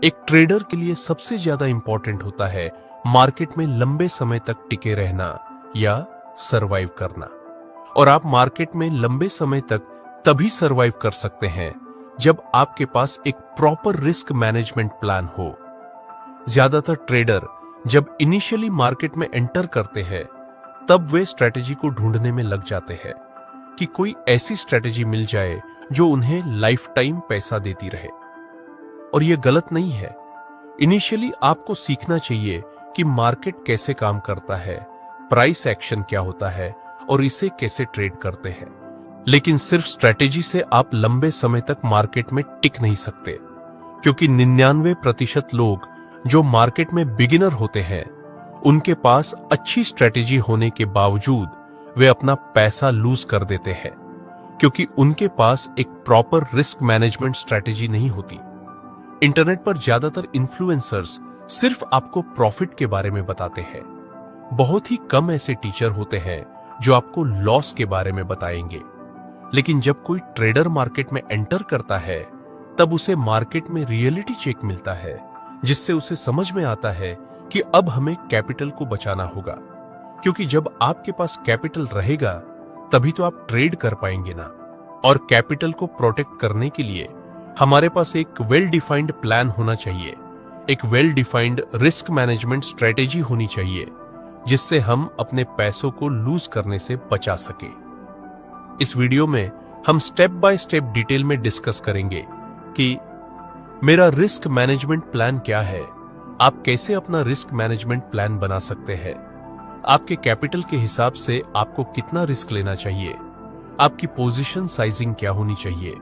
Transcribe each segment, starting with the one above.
एक ट्रेडर के लिए सबसे ज्यादा इंपॉर्टेंट होता है मार्केट में लंबे समय तक टिके रहना या सरवाइव करना। और आप मार्केट में लंबे समय तक तभी सरवाइव कर सकते हैं जब आपके पास एक प्रॉपर रिस्क मैनेजमेंट प्लान हो। ज्यादातर ट्रेडर जब इनिशियली मार्केट में एंटर करते हैं तब वे स्ट्रेटेजी को ढूंढने में लग जाते हैं कि कोई ऐसी स्ट्रेटेजी मिल जाए जो उन्हें लाइफ टाइम पैसा देती रहे। और यह गलत नहीं है। इनिशियली आपको सीखना चाहिए कि मार्केट कैसे काम करता है, प्राइस एक्शन क्या होता है और इसे कैसे ट्रेड करते हैं। लेकिन सिर्फ स्ट्रेटेजी से आप लंबे समय तक मार्केट में टिक नहीं सकते, क्योंकि 99% लोग जो मार्केट में बिगिनर होते हैं उनके पास अच्छी स्ट्रेटेजी होने के बावजूद वे अपना पैसा लूज कर देते हैं, क्योंकि उनके पास एक प्रॉपर रिस्क मैनेजमेंट स्ट्रेटेजी नहीं होती। इंटरनेट पर ज्यादातर इन्फ्लुएंसर्स सिर्फ आपको प्रॉफिट के बारे में बताते हैं। बहुत ही कम ऐसे टीचर होते हैं जो आपको लॉस के बारे में बताएंगे। लेकिन जब कोई ट्रेडर मार्केट में एंटर करता है तब उसे मार्केट में रियलिटी चेक मिलता है, जिससे उसे समझ में आता है कि अब हमें कैपिटल को बचाना होगा, क्योंकि जब आपके पास कैपिटल रहेगा तभी तो आप ट्रेड कर पाएंगे ना। और कैपिटल को प्रोटेक्ट करने के लिए हमारे पास एक वेल डिफाइंड प्लान होना चाहिए, एक well defined risk management strategy होनी चाहिए, जिससे हम अपने पैसों को लूज करने से बचा सके। इस वीडियो में हम स्टेप बाय स्टेप डिटेल में डिस्कस करेंगे कि मेरा रिस्क मैनेजमेंट प्लान क्या है, आप कैसे अपना रिस्क मैनेजमेंट प्लान बना सकते हैं, आपके कैपिटल के हिसाब से आपको कितना रिस्क लेना चाहिए, आपकी पोजीशन साइजिंग क्या होनी चाहिए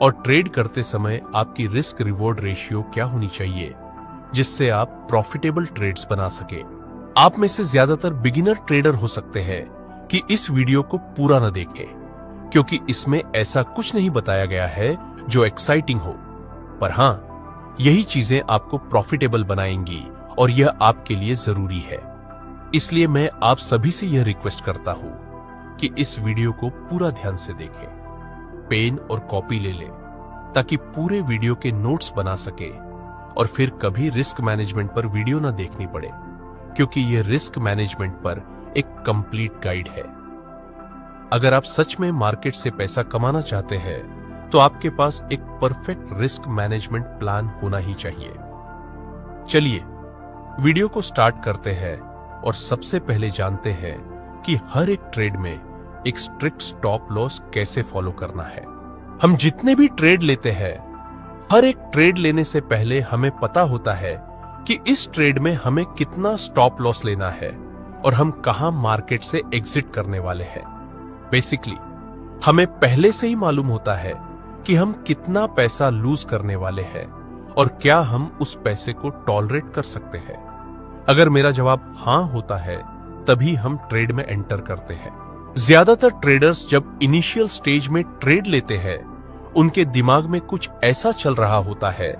और ट्रेड करते समय आपकी रिस्क रिवॉर्ड रेशियो क्या होनी चाहिए, जिससे आप प्रॉफिटेबल ट्रेड्स बना सके। आप में से ज्यादातर बिगिनर ट्रेडर हो सकते हैं कि इस वीडियो को पूरा न देखें, क्योंकि इसमें ऐसा कुछ नहीं बताया गया है जो एक्साइटिंग हो, पर हां, यही चीजें आपको प्रॉफिटेबल बनाएंगी और यह आपके लिए जरूरी है। इसलिए मैं आप सभी से यह रिक्वेस्ट करता हूं कि इस वीडियो को पूरा ध्यान से देखें, पेन और कॉपी ले लें ताकि पूरे वीडियो के नोट्स बना सके और फिर कभी रिस्क मैनेजमेंट पर वीडियो ना देखनी पड़े, क्योंकि यह रिस्क मैनेजमेंट पर एक कंप्लीट गाइड है। अगर आप सच में मार्केट से पैसा कमाना चाहते हैं तो आपके पास एक परफेक्ट रिस्क मैनेजमेंट प्लान होना ही चाहिए। चलिए वीडियो को स्टार्ट करते हैं और सबसे पहले जानते हैं कि हर एक ट्रेड में एक स्ट्रिक्ट स्टॉप लॉस कैसे फॉलो करना है। हम जितने भी ट्रेड लेते हैं, हर एक ट्रेड लेने से पहले हमें पता होता है कि इस ट्रेड में हमें कितना स्टॉप लॉस लेना है और हम कहां मार्केट से एग्जिट करने वाले हैं। बेसिकली हमें पहले से ही मालूम होता है कि हम कितना पैसा लूज करने वाले हैं और क्या हम उस पैसे को टॉलरेट कर सकते हैं। अगर मेरा जवाब हां होता है तभी हम ट्रेड में एंटर करते हैं। ज्यादातर ट्रेडर्स जब इनिशियल स्टेज में ट्रेड लेते हैं उनके दिमाग में कुछ ऐसा चल रहा होता है,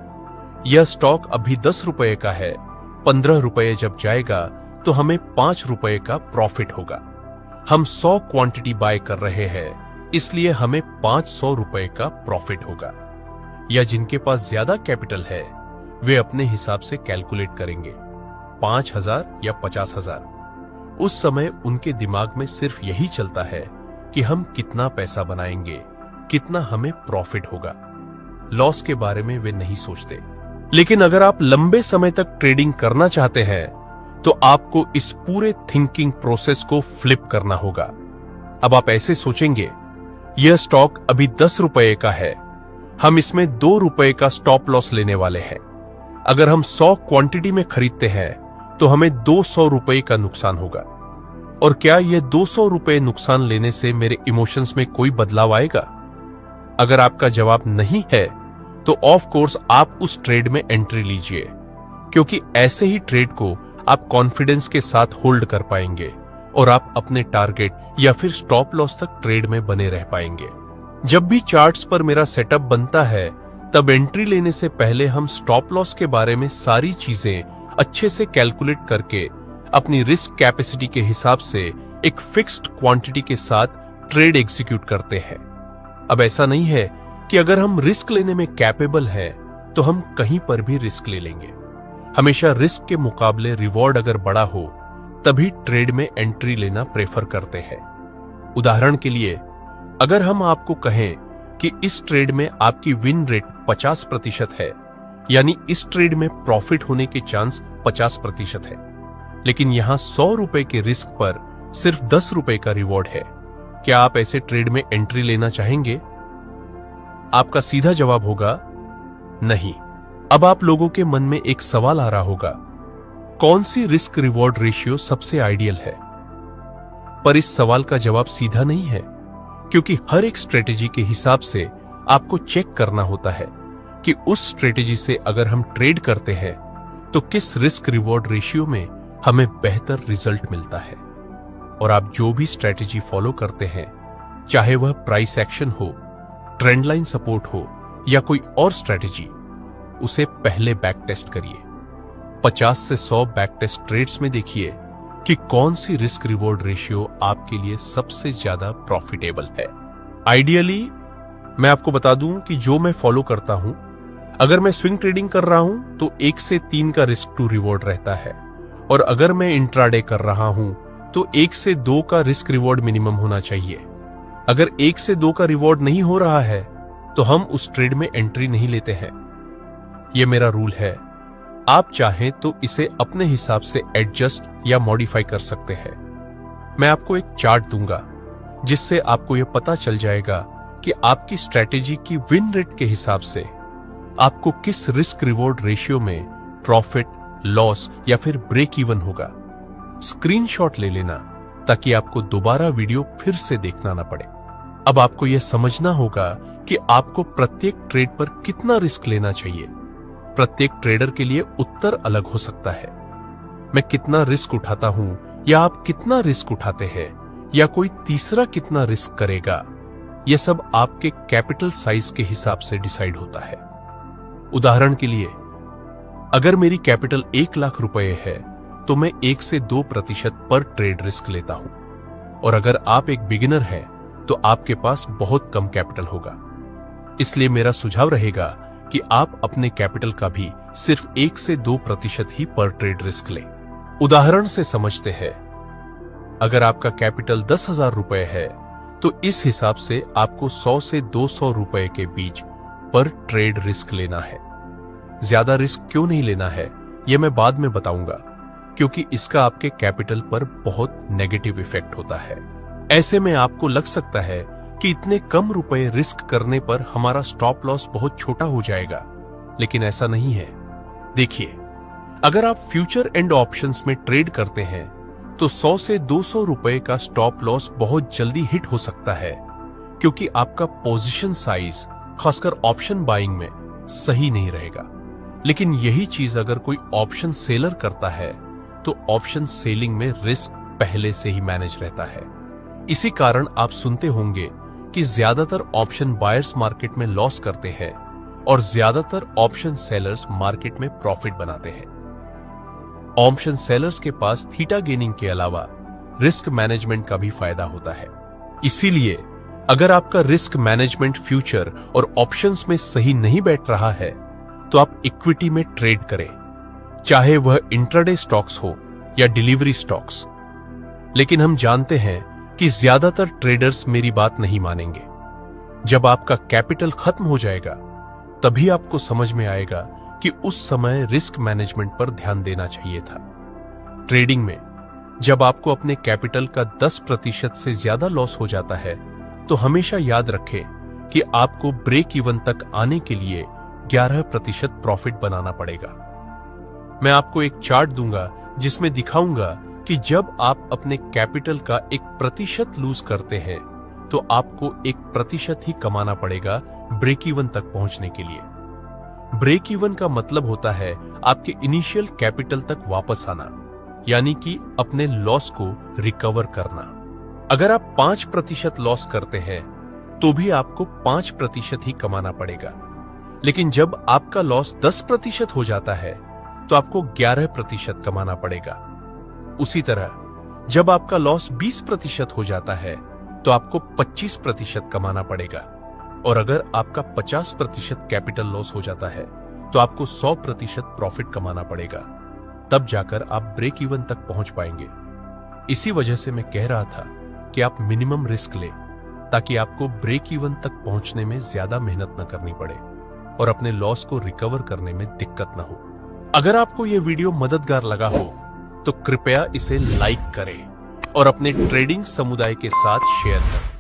यह स्टॉक अभी 10 रुपए का है, 15 रुपए जब जाएगा तो हमें 5 रुपए का प्रॉफिट होगा। हम 100 क्वांटिटी बाय कर रहे हैं, इसलिए हमें 500 रुपए का प्रॉफिट होगा। या जिनके पास ज्यादा कैपिटल है वे अपने हिसाब से कैलकुलेट करेंगे 5,000 या 50,000। उस समय उनके दिमाग में सिर्फ यही चलता है कि हम कितना पैसा बनाएंगे, कितना हमें प्रॉफिट होगा। लॉस के बारे में वे नहीं सोचते। लेकिन अगर आप लंबे समय तक ट्रेडिंग करना चाहते हैं तो आपको इस पूरे थिंकिंग प्रोसेस को फ्लिप करना होगा। अब आप ऐसे सोचेंगे, यह स्टॉक अभी 10 रुपए का है, हम इसमें 2 रुपए का स्टॉप लॉस लेने वाले हैं। अगर हम 100 क्वांटिटी में खरीदते हैं तो हमें 200 रुपए का नुकसान होगा। और क्या यह 200 रुपए नुकसान लेने से मेरे इमोशंस में कोई बदलाव आएगा? अगर आपका जवाब नहीं है तो ऑफ कोर्स आप उस ट्रेड में एंट्री लीजिए, क्योंकि ऐसे ही ट्रेड को आप कॉन्फिडेंस के साथ होल्ड कर पाएंगे और आप अपने टारगेट या फिर स्टॉप लॉस तक ट्रेड में बने रह पाएंगे। जब भी चार्ट्स पर मेरा सेटअप बनता है तब एंट्री लेने से पहले हम स्टॉप लॉस के बारे में सारी चीजें अच्छे से कैलकुलेट करके अपनी रिस्क कैपेसिटी के हिसाब से एक फिक्स्ड क्वांटिटी के साथ ट्रेड एग्जीक्यूट करते हैं। अब ऐसा नहीं है कि अगर हम रिस्क लेने में कैपेबल हैं तो हम कहीं पर भी रिस्क ले लेंगे। हमेशा रिस्क के मुकाबले रिवॉर्ड अगर बड़ा हो तभी ट्रेड में एंट्री लेना प्रेफर करते हैं। उदाहरण के लिए, अगर हम आपको कहें कि इस ट्रेड में आपकी विन रेट 50% है, यानी इस ट्रेड में प्रॉफिट होने के चांस 50% है, लेकिन यहां 100 रुपए के रिस्क पर सिर्फ 10 रुपए का रिवॉर्ड है, क्या आप ऐसे ट्रेड में एंट्री लेना चाहेंगे? आपका सीधा जवाब होगा नहीं। अब आप लोगों के मन में एक सवाल आ रहा होगा, कौन सी रिस्क रिवॉर्ड रेशियो सबसे आइडियल है? पर इस सवाल का जवाब सीधा नहीं है, क्योंकि हर एक स्ट्रेटेजी के हिसाब से आपको चेक करना होता है कि उस स्ट्रेटेजी से अगर हम ट्रेड करते हैं तो किस रिस्क रिवॉर्ड रेशियो में हमें बेहतर रिजल्ट मिलता है। और आप जो भी स्ट्रेटेजी फॉलो करते हैं, चाहे वह प्राइस एक्शन हो, ट्रेंड लाइन सपोर्ट हो या कोई और स्ट्रेटेजी, उसे पहले बैक टेस्ट करिए। 50 से 100 बैक टेस्ट ट्रेड्स में देखिए कि कौन सी रिस्क रिवॉर्ड रेशियो आपके लिए सबसे ज्यादा प्रॉफिटेबल है। आइडियली मैं आपको बता दूं कि जो मैं फॉलो करता हूं, अगर मैं स्विंग ट्रेडिंग कर रहा हूं तो 1 से 3 का रिस्क टू रिवॉर्ड रहता है, और अगर मैं इंट्राडे कर रहा हूं तो 1 से 2 का रिस्क रिवॉर्ड मिनिमम होना चाहिए। अगर 1 से 2 का रिवॉर्ड नहीं हो रहा है तो हम उस ट्रेड में एंट्री नहीं लेते हैं। यह मेरा रूल है। आप चाहें तो इसे अपने हिसाब से एडजस्ट या मॉडिफाई कर सकते हैं। मैं आपको एक चार्ट दूंगा जिससे आपको यह पता चल जाएगा कि आपकी स्ट्रेटेजी की विन रेट के हिसाब से आपको किस रिस्क रिवॉर्ड रेशियो में प्रॉफिट, लॉस या फिर ब्रेक इवन होगा। स्क्रीनशॉट ले लेना ताकि आपको दोबारा वीडियो फिर से देखना ना पड़े। अब आपको यह समझना होगा कि आपको प्रत्येक ट्रेड पर कितना रिस्क लेना चाहिए। प्रत्येक ट्रेडर के लिए उत्तर अलग हो सकता है। मैं कितना रिस्क उठाता हूं या आप कितना रिस्क उठाते हैं या कोई तीसरा कितना रिस्क करेगा, यह सब आपके कैपिटल साइज के हिसाब से डिसाइड होता है। उदाहरण के लिए, अगर मेरी कैपिटल 1 लाख रुपए है तो मैं 1 से 2% पर ट्रेड रिस्क लेता हूं, और अगर आप एक बिगिनर हैं तो आपके पास बहुत कम कैपिटल होगा। इसलिए मेरा सुझाव रहेगा कि आप अपने कैपिटल का भी सिर्फ 1 से 2% ही पर ट्रेड रिस्क लें। उदाहरण से समझते हैं, अगर आपका कैपिटल 10,000 रुपए है तो इस हिसाब से आपको 100 से 200 रुपए के बीच पर ट्रेड रिस्क लेना है। ज्यादा रिस्क क्यों नहीं लेना है यह मैं बाद में बताऊंगा, क्योंकि इसका आपके कैपिटल पर बहुत नेगेटिव इफेक्ट होता है। ऐसे में आपको लग सकता है कि इतने कम रुपए रिस्क करने पर हमारा स्टॉप लॉस बहुत छोटा हो जाएगा, लेकिन ऐसा नहीं है। देखिए, अगर आप फ्यूचर एंड ऑप्शंस में ट्रेड करते हैं तो 100 से 200 रुपए का स्टॉप लॉस बहुत जल्दी हिट हो सकता है, क्योंकि आपका पोजीशन साइज खासकर ऑप्शन बाइंग में सही नहीं रहेगा। लेकिन यही चीज अगर कोई ऑप्शन सेलर करता है तो ऑप्शन सेलिंग में रिस्क पहले से ही मैनेज रहता है। इसी कारण आप सुनते होंगे कि ज्यादातर ऑप्शन बायर्स मार्केट में लॉस करते हैं और ज्यादातर ऑप्शन सेलर्स मार्केट में प्रॉफिट बनाते हैं। ऑप्शन सेलर्स के पास थीटा गेनिंग के अलावा रिस्क मैनेजमेंट का भी फायदा होता है। इसीलिए अगर आपका रिस्क मैनेजमेंट फ्यूचर और ऑप्शंस में सही नहीं बैठ रहा है तो आप इक्विटी में ट्रेड करें, चाहे वह इंट्राडे स्टॉक्स हो या डिलीवरी स्टॉक्स। लेकिन हम जानते हैं कि ज्यादातर ट्रेडर्स मेरी बात नहीं मानेंगे। जब आपका कैपिटल खत्म हो जाएगा तभी आपको समझ में आएगा कि उस समय रिस्क मैनेजमेंट पर ध्यान देना चाहिए था। ट्रेडिंग में जब आपको अपने कैपिटल का 10% से ज्यादा लॉस हो जाता है तो हमेशा याद रखें कि आपको ब्रेक इवन तक आने के लिए 11% प्रॉफिट बनाना पड़ेगा। मैं आपको एक चार्ट दूंगा जिसमें दिखाऊंगा कि जब आप अपने कैपिटल का 1% लूज करते हैं तो आपको 1% ही कमाना पड़ेगा ब्रेक इवन तक पहुंचने के लिए। ब्रेक इवन का मतलब होता है आपके इनिशियल कैपिटल तक वापस आना, यानी कि अपने लॉस को रिकवर करना। अगर आप 5% लॉस करते हैं तो भी आपको 5% ही कमाना पड़ेगा, लेकिन जब आपका लॉस 10% हो जाता है तो आपको 11% कमाना पड़ेगा। उसी तरह जब आपका लॉस 20% हो जाता है तो आपको 25% कमाना पड़ेगा, और अगर आपका 50% कैपिटल लॉस हो जाता है तो आपको 100% प्रॉफिट कमाना पड़ेगा, तब जाकर आप ब्रेक इवन तक पहुंच पाएंगे। इसी वजह से मैं कह रहा था कि आप मिनिमम रिस्क लें, ताकि आपको ब्रेक इवन तक पहुंचने में ज्यादा मेहनत न करनी पड़े और अपने लॉस को रिकवर करने में दिक्कत न हो। अगर आपको यह वीडियो मददगार लगा हो तो कृपया इसे लाइक करें और अपने ट्रेडिंग समुदाय के साथ शेयर करें।